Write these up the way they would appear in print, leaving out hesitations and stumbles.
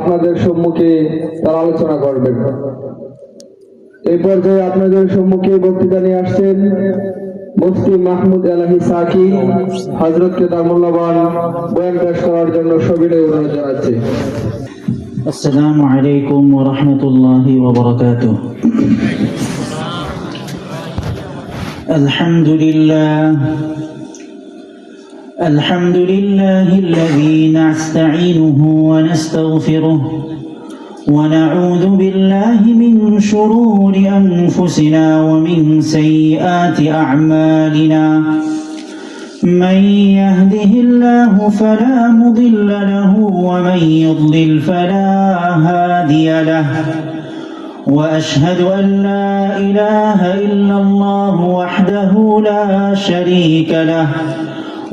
আপনাদের সম্মুখে তার আলোচনা করবেন। এই পর্যায়ে আপনাদের সম্মুখে বক্তৃতা নিয়ে আসছেন মুফতি মাহমুদ এলাহি সাকি। হযরতকে তার মূল্যবান বয়ান পেশ করার জন্য সবিনয় অনুরোধ জানাচ্ছি। আসসালামু আলাইকুম ওয়া রাহমাতুল্লাহি ওয়া বারাকাতুহু। আলহামদুলিল্লাহি নাস্তাঈনুহু ওয়া নাস্তাগফিরুহু ওয়া নাউযু বিল্লাহি মিন শুরুরি আনফুসিনা ওয়া মিন সাইয়্যাতি আ'মালিনা। من يهده الله فلا مضل له ومن يضلل فلا هادي له وأشهد أن لا إله إلا الله وحده لا شريك له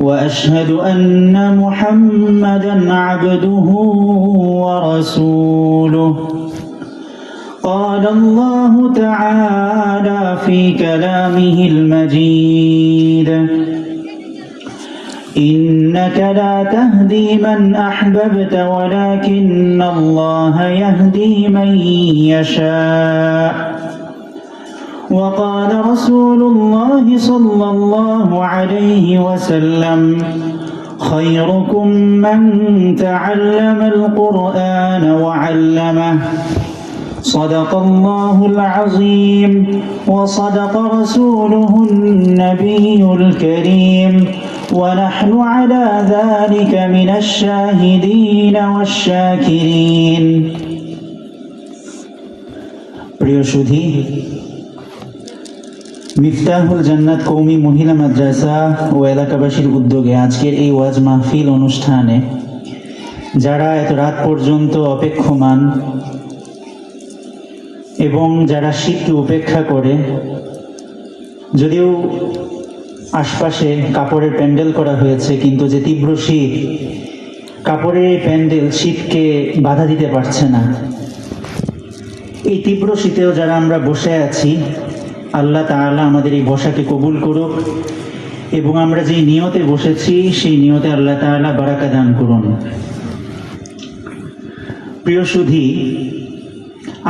وأشهد أن محمدا عبده ورسوله. قال الله تعالى في كلامه المجيد: إنك لا تهدي من أحببت ولكن الله يهدي من يشاء. وقال رسول الله صلى الله عليه وسلم: خيركم من تعلم القرآن وعلمه. صدق الله العظيم وصدق رسوله النبي الكريم ونحن على ذلك من الشاهدين والشاكرين. প্রিয় সুধী, মিফতাহুল জান্নাত কওমি মহিলা মাদ্রাসা ও এলাকাবাসীর উদ্যোগে আজকের এই ওয়াজ মাহফিল অনুষ্ঠানে যারা এত রাত পর্যন্ত অপেক্ষমান এবং যারা শীতকে উপেক্ষা করে, যদিও আশপাশে কাপড়ের প্যান্ডেল করা হয়েছে, কিন্তু যে তীব্র শীত, কাপড়ের প্যান্ডেল শীতকে বাধা দিতে পারছে না। এই তীব্র শীতেও যারা আমরা বসে আছি, আল্লাহ তাআলা আমাদের এই বসাকে কবুল করুক এবং আমরা যেই নিয়তে বসেছি সেই নিয়তে আল্লাহ তাআলা বারাকা দান করুন। প্রিয় সুধী,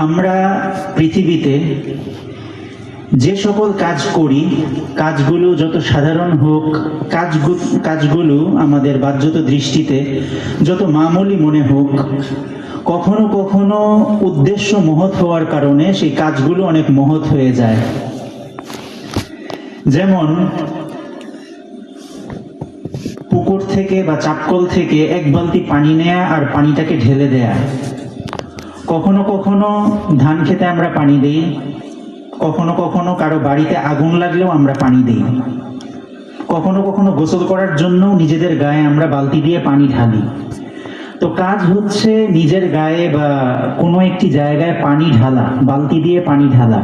আমরা পৃথিবীতে যে সকল কাজ করি, কাজগুলো যত সাধারণ হোক, কাজগুলো আমাদের বাহ্যত দৃষ্টিতে যত মামুলি মনে হোক, কখনো কখনো উদ্দেশ্য মহৎ হওয়ার কারণে সেই কাজগুলো অনেক মহৎ হয়ে যায়। যেমন পুকুর থেকে বা চাপকল থেকে এক বালতি পানি নেয়া আর পানিটাকে ঢেলে দেয়া। কখনো কখনো ধান খেতে আমরা পানি দেই, কখনো কখনো কারো বাড়িতে আগুন লাগলেও আমরা পানি দিই, কখনো কখনো গোসল করার জন্য নিজেদের গায়ে আমরা বালতি দিয়ে পানি ঢালি। তো কাজ হচ্ছে নিজের গায়ে বা কোনো একটি জায়গায় পানি ঢালা, বালতি দিয়ে পানি ঢালা।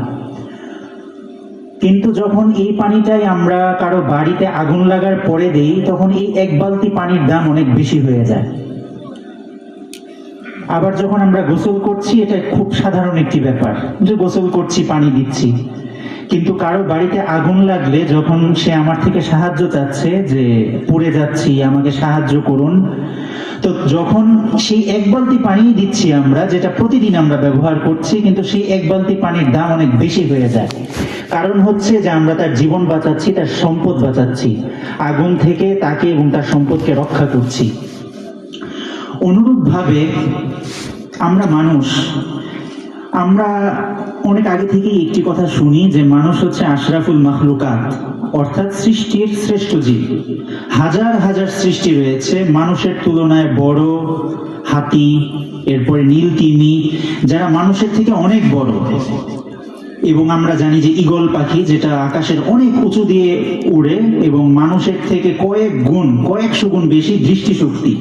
কিন্তু যখন এই পানিটাই আমরা কারো বাড়িতে আগুন লাগার পরে দেই, তখন এই এক বালতি পানির দাম অনেক বেশি হয়ে যায়। আবার যখন আমরা গোসল করছি, এটা খুব সাধারণ একটি ব্যাপার যে গোসল করছি, পানি দিচ্ছি, কিন্তু কারো বাড়িতে আগুন লাগলে যখন সে আমার থেকে সাহায্য চাচ্ছে যে পুড়ে যাচ্ছি, আমাকে সাহায্য করুন, তো যখন সেই এক বালতি পানি দিচ্ছি আমরা, যেটা প্রতিদিন আমরা ব্যবহার করছি, কিন্তু সেই এক বালতি পানির দাম অনেক বেশি হয়ে যায়। কারণ হচ্ছে যে আমরা তার জীবন বাঁচাচ্ছি, তার সম্পদ বাঁচাচ্ছি, আগুন থেকে তাকে এবং তার সম্পদকে রক্ষা করছি। অনুরূপভাবে আমরা মানুষ, আমরা অনেক আগে থেকেই একটি কথা শুনি যে মানুষ হচ্ছে আশরাফুল মাখলুকাত, অর্থাৎ সৃষ্টির শ্রেষ্ঠ জীব। হাজার হাজার সৃষ্টি রয়েছে, মানুষের তুলনায় বড় হাতি, এরপরে নীলতিমি, যারা মানুষের থেকে অনেক বড়। এবং আমরা জানি যে ঈগল পাখি, যেটা আকাশের অনেক উঁচু দিয়ে উড়ে এবং মানুষের থেকে কয়েকশো গুণ বেশি দৃষ্টিশক্তি।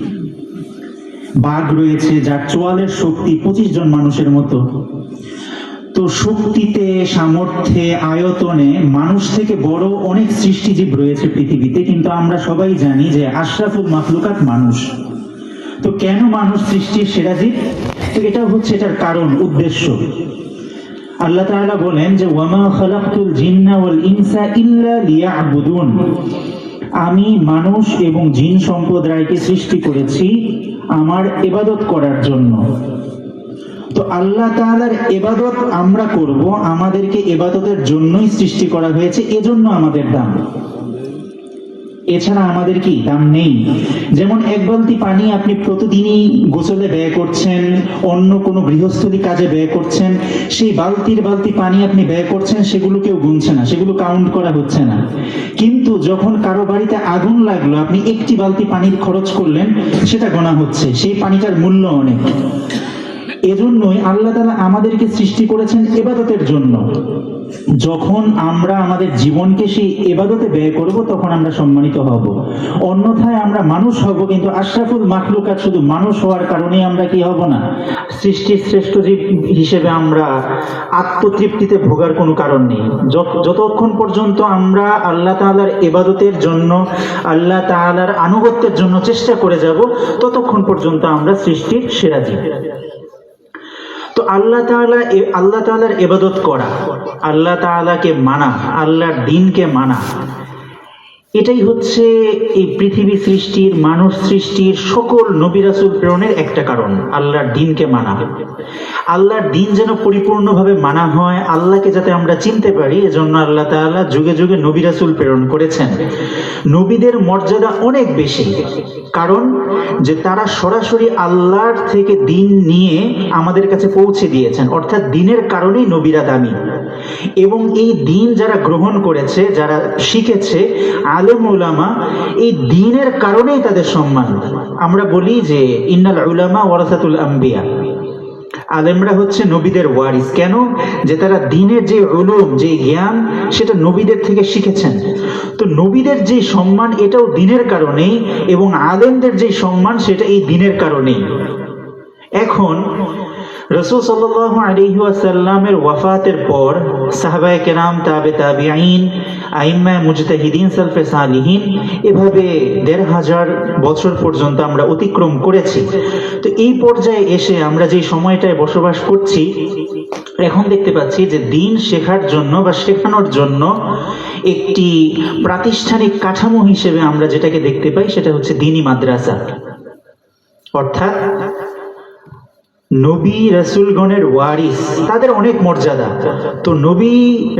বাঘ রয়েছে যার চোয়ালের শক্তি 25 জন মানুষের মতো। তো শক্তিতে, সামর্থ্যে, আয়তনে মানুষ থেকে বড় অনেক সৃষ্টিজীব রয়েছে পৃথিবীতে, কিন্তু আমরা সবাই জানি যে আশরাফুল মাখলুকাত মানুষ। তো কেন মানুষ সৃষ্টির সেরা জীব? তো এটা হচ্ছে এটার কারণ, উদ্দেশ্য। আল্লাহ তাআলা বলেন যে ওয়ামা খালাকতুল জিন্না ওয়াল ইনসা ইল্লা লিয়াবুদুন, আমি মানুষ এবং জিন সম্প্রদায়কে সৃষ্টি করেছি আমার ইবাদত করার জন্য। আল্লাহ তাআলার ইবাদত আমরা করব, আমাদেরকে ইবাদতের জন্যই সৃষ্টি করা হয়েছে, এজন্য আমাদের দাম, এছাড়া আমাদের কি দাম নেই। যেমন এক বালতি পানি আপনি প্রতিদিনই গোসলে ব্যয় করছেন, অন্য কোনো গৃহস্থলী কাজে ব্যয় করছেন, সেই বালতি পানি আপনি ব্যয় করছেন, সেগুলো কেউ গুনছে না, সেগুলো কাউন্ট করা হচ্ছে না। কিন্তু যখন কারো বাড়িতে আগুন লাগলো, আপনি একটি বালতি পানির খরচ করলেন, সেটা গোনা হচ্ছে, সেই পানিটার মূল্য অনেক। এজন্যই আল্লাহ তাআলা আমাদেরকে সৃষ্টি করেছেন ইবাদতের জন্য। যখন আমরা আমাদের জীবনকে সেই ইবাদতে ব্যয় করব, তখন আমরা সম্মানিত হব। অন্যথায় আমরা মানুষ হব, কিন্তু আশরাফুল মাখলুকাত শুধু মানুষ হওয়ার কারণেই আমরা কি হব না, সৃষ্টির শ্রেষ্ঠ জীব হিসেবে আমরা আত্মতৃপ্তিতে ভোগার কোনো কারণ নেই। যতক্ষণ পর্যন্ত আমরা আল্লাহ তাআলার ইবাদতের জন্য, আল্লাহ তাআলার আনুগত্যের জন্য চেষ্টা করে যাব, ততক্ষণ পর্যন্ত আমরা সৃষ্টির সেরা জীব। তো আল্লাহ তাআলার ইবাদত করা, আল্লাহ তাআলাকে মানা, আল্লাহর দ্বীনকে মানা, এটাই হচ্ছে এই পৃথিবী সৃষ্টির, মানুষ সৃষ্টির, সকল নবী রাসূল প্রেরণের একটা কারণ, আল্লাহর দ্বীনকে মানা। আল্লাহর দ্বীন যেন পরিপূর্ণভাবে মানা হয়, আল্লাহকে যাতে আমরা চিনতে পারি, এজন্য আল্লাহ তাআলা যুগে যুগে নবী রাসূল প্রেরণ করেছেন। নবীদের মর্যাদা অনেক বেশি, কারণ যে তারা সরাসরি আল্লাহর থেকে দ্বীন নিয়ে আমাদের কাছে পৌঁছে দিয়েছেন, অর্থাৎ দ্বীনের কারণেই নবীরা দামি। এবং এই দ্বীন যারা গ্রহণ করেছে, যারা শিখেছে, আলেম উলামা, এই দ্বীনের কারণেই তাদের সম্মান। আমরা বলি যে ইন্নাল উলামা ওয়ারাসাতুল আম্বিয়া, আলেমরা হচ্ছে নবীদের ওয়ারিস। কেন? যে তারা দ্বীনের যে উলুম, যে জ্ঞান, সেটা নবীদের থেকে শিখেছেন। তো নবীদের যে সম্মান, এটাও দ্বীনের কারণেই, এবং আলেমদের যে সম্মান, সেটা এই দ্বীনের কারণেই। এখন রাসূল সাল্লাল্লাহু আলাইহি ওয়াসাল্লামের ওয়াফাতের পর সাহাবায়ে কেরাম, তাবিঈন, আইম্মায়ে মুজতাহিদিন, সালফে সালিহিন, এভাবে ১৫০০ বছর পর্যন্ত আমরা অতিক্রম করেছি। তো এই পর্যায়ে এসে আমরা যে সময়টায় বসবাস করছি, এখন দেখতে পাচ্ছি যে দ্বীন শেখার জন্য বা শেখানোর জন্য একটি প্রাতিষ্ঠানিক কাঠামো হিসেবে আমরা যেটাকে দেখতে পাই, সেটা হচ্ছে দ্বীনি মাদ্রাসা। অর্থাৎ নবী রাসূলগণের ওয়ারিস, তাদের অনেক মর্যাদা। তো নবী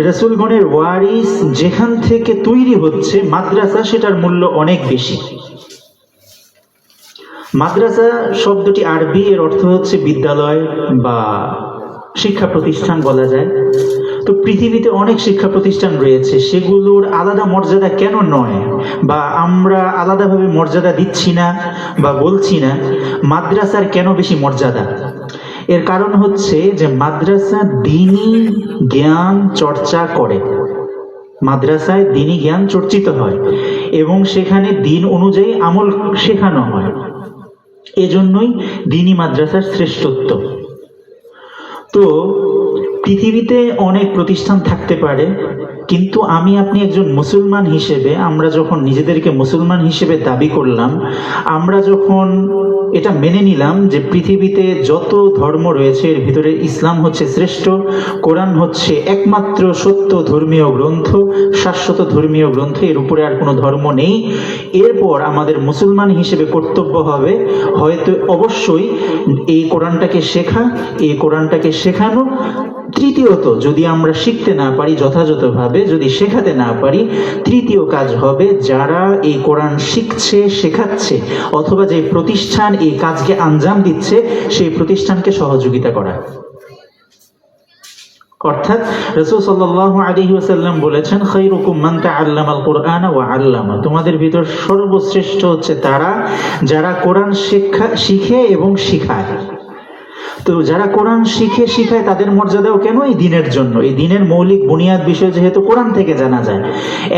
রাসূলগণের ওয়ারিস যেখান থেকে তৈরি হচ্ছে মাদ্রাসা, সেটার মূল্য অনেক বেশি। মাদ্রাসা শব্দটি আরবি, এর অর্থ হচ্ছে বিদ্যালয় বা শিক্ষা প্রতিষ্ঠান বলা যায়। তো পৃথিবীতে অনেক শিক্ষা প্রতিষ্ঠান রয়েছে, সেগুলোর আলাদা মর্যাদা কেন নয়, বা আমরা আলাদাভাবে মর্যাদা দিচ্ছি না বা বলছি না, মাদ্রাসার কেন বেশি মর্যাদা? এর কারণ হচ্ছে যে মাদ্রাসা দ্বীনি জ্ঞান চর্চা করে, মাদ্রাসায় দ্বীনি জ্ঞান চর্চিত হয় এবং সেখানে দ্বীন অনুযায়ী আমল শেখানো হয়। এজন্যই দ্বীনি মাদ্রাসার শ্রেষ্ঠত্ব। তো পৃথিবীতে অনেক প্রতিষ্ঠান থাকতে পারে, কিন্তু আমি আপনি একজন মুসলমান হিসেবে, আমরা যখন নিজেদেরকে মুসলমান হিসেবে দাবি করলাম, আমরা যখন এটা মেনে নিলাম যে পৃথিবীতে যত ধর্ম রয়েছে এর ভিতরে ইসলাম হচ্ছে শ্রেষ্ঠ, কোরআন হচ্ছে একমাত্র সত্য ধর্মীয় গ্রন্থ, শাশ্বত ধর্মীয় গ্রন্থ, এর উপরে আর কোনো ধর্ম নেই, এরপর আমাদের মুসলমান হিসেবে কর্তব্য হবে হয়তো অবশ্যই এই কোরআনটাকে শেখা, এই কোরআনটাকে শেখানো। তৃতীয়ত, যদি আমরা শিখতে না পারি যথাযথভাবে, যদি শেখাতে না পারি, তৃতীয় কাজ হবে যারা এই কোরআন শিখছে, শেখাচ্ছে, অথবা যে প্রতিষ্ঠান এই কাজকে আঞ্জাম দিচ্ছে, সেই প্রতিষ্ঠানকে সহযোগিতা করা। অর্থাৎ রাসূল সাল্লাল্লাহু আলাইহি ওয়াসাল্লাম বলেছেন, খায়রুকুম মান তাআল্লামাল কুরআনা ওয়া আল্লামা, তোমাদের ভিতর সর্বশ্রেষ্ঠ হচ্ছে তারা যারা কোরআন শিখে এবং শিখায়। তো যারা কোরআন শিখে শিখায়, তাদের মর্যাদাও কেন? এই দ্বীনের জন্য। এই দ্বীনের মৌলিক বুনিয়াদ বিষয় যেহেতু কোরআন থেকে জানা যায়,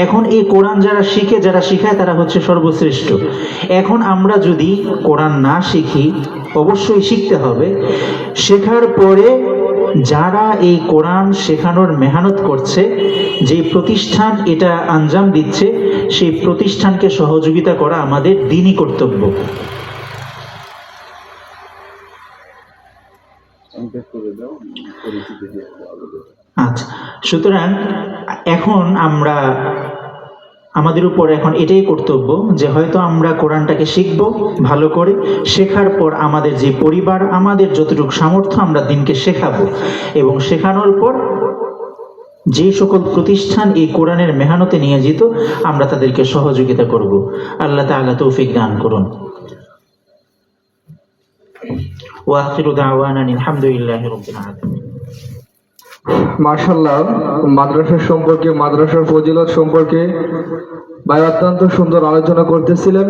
এখন এই কোরআন যারা শিখে, যারা শিখায়, তারা হচ্ছে সর্বশ্রেষ্ঠ। এখন আমরা যদি কোরআন না শিখি, অবশ্যই শিখতে হবে, শেখার পরে যারা এই কোরআন শেখানোর মেহনত করছে, যে প্রতিষ্ঠান এটা আঞ্জাম দিচ্ছে, সেই প্রতিষ্ঠানকে সহযোগিতা করা আমাদের দ্বীনি কর্তব্য। আচ্ছা, সুতরাং এখন আমরা আমাদের উপর এখন এটাই কর্তব্য যে হয়তো আমরা কোরআনটাকে শিখব ভালো করে, শেখার পর আমাদের যে পরিবার, আমাদের যতটুকু সামর্থ্য আমরা দিনকে শেখাবো, এবং শেখানোর পর যে সকল প্রতিষ্ঠান এই কোরআনের মেহনতে নিয়োজিত আমরা তাদেরকে সহযোগিতা করব। আল্লাহ তাআলা তৌফিক দান করুন। ওয়া আখিরু দাওয়ানা আলহামদুলিল্লাহি রাব্বিল আলামিন। মাশাআল্লাহ, মাদ্রাসা সম্পর্কে, মাদ্রাসার ফজিলত সম্পর্কে ভাই অত্যন্ত সুন্দর আলোচনা করতেছিলেন।